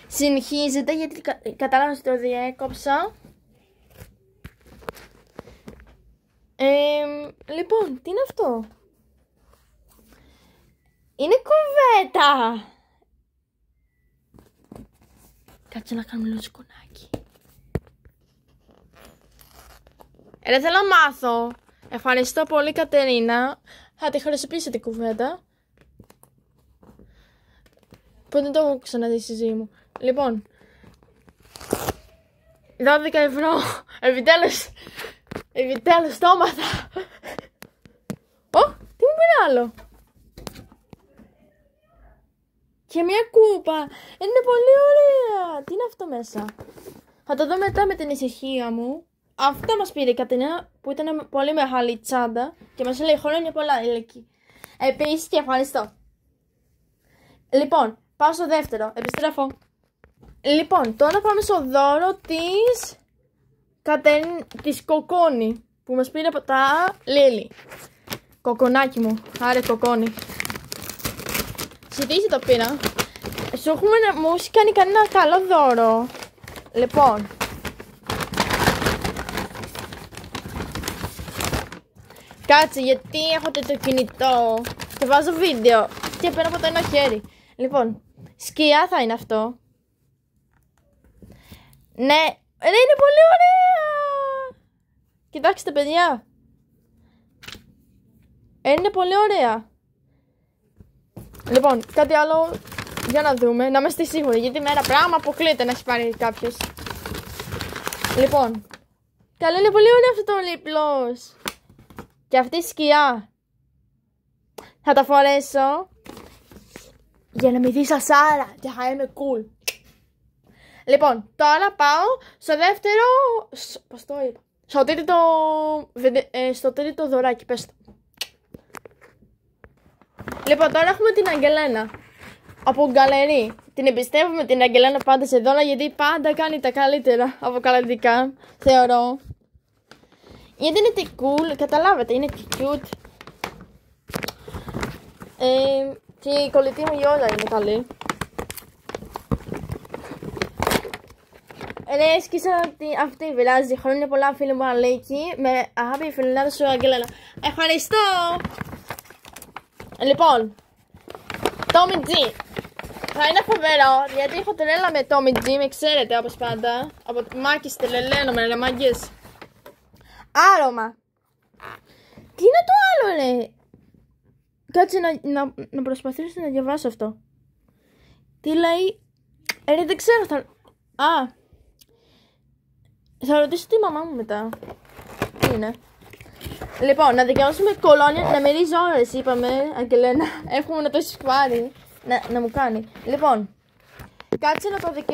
Συνεχίζεται γιατί κατάλαβα ότι το διέκοψα. Λοιπόν, τι είναι αυτό? Είναι κουβέτα. Κάτσε να κάνουμε λίγο σκονάκι. Δεν θέλω να μάθω. Ευχαριστώ πολύ, Κατερίνα. Θα τη χρησιμοποιήσω την κουβέντα. Που δεν το έχω ξαναδεί στη ζωή μου. Λοιπόν, 12 ευρώ. Επιτέλους το έμαθα. Τι μου πήρε άλλο? Και μια κούπα. Είναι πολύ ωραία. Τι είναι αυτό μέσα? Θα το δω μετά με την ησυχία μου. Αυτό μας πήρε η Κατερίνα, που ήταν πολύ μεγάλη τσάντα και μας λέει χρόνια πολλά, ηλικία. Επίσης και ευχαριστώ. Λοιπόν, πάω στο δεύτερο. Επιστρέφω. Λοιπόν, τώρα πάμε στο δώρο της Κοκόνη, που μας πήρε από τα Λίλι. Κοκονάκι μου, άρε Κοκόνη. Συντήσει το πήρα. Μου έχει κάνει κανένα καλό δώρο. Λοιπόν, κάτσε, γιατί έχω το κινητό και βάζω βίντεο και παίρνω από το ένα χέρι. Λοιπόν, σκιά θα είναι αυτό. Ναι, είναι πολύ ωραία. Κοιτάξτε, παιδιά. Είναι πολύ ωραία. Λοιπόν, κάτι άλλο για να δούμε, να είμαστε σίγουροι, γιατί με ένα πράγμα αποκλείεται να έχει πάρει κάποιος. Λοιπόν, καλό, είναι πολύ ωραίο αυτό το lip gloss. Και αυτή η σκιά θα τα φορέσω για να μην δει σασάρα και θα είμαι cool. Λοιπόν, τώρα πάω στο δεύτερο. Πώς το είπα? Στο τρίτο δωράκι, πες το. Λοιπόν, τώρα έχουμε την Αγγελένα από γκαλερί. Την εμπιστεύουμε την Αγγελένα πάντα σε δώρα, γιατί πάντα κάνει τα καλύτερα αποκαλυπτικά, θεωρώ. Γιατί είναι τι cool, καταλάβατε, είναι τι cute. Και η κολλητή μου Γιώτα είναι καλή. Έσκησα αυτή βράζει. Χρόνια πολλά, φίλη μου Αλέκη. Με αγάπη η φιλενάδα σου Αγγελένα. Ευχαριστώ. Λοιπόν, Tommy G. Θα είναι φοβερό, γιατί έχω τρέλα με Tommy G, με ξέρετε όπως πάντα. Από Μάκης τρελαίνω με μάγκες. Άρωμα. Τι είναι το άλλο, ρε? Κάτσε να προσπαθήσω να διαβάσω αυτό. Τι λέει? Δεν ξέρω, θα ρωτήσω τη μαμά μου μετά. Τι είναι? Λοιπόν, να δικαιώσουμε κολόνια, να μυρίζει ώρες, είπαμε, Αγγελένα. Εύχομαι να το έχεις πάρει, να μου κάνει. Λοιπόν, κάτσε να το δικαιώσουμε.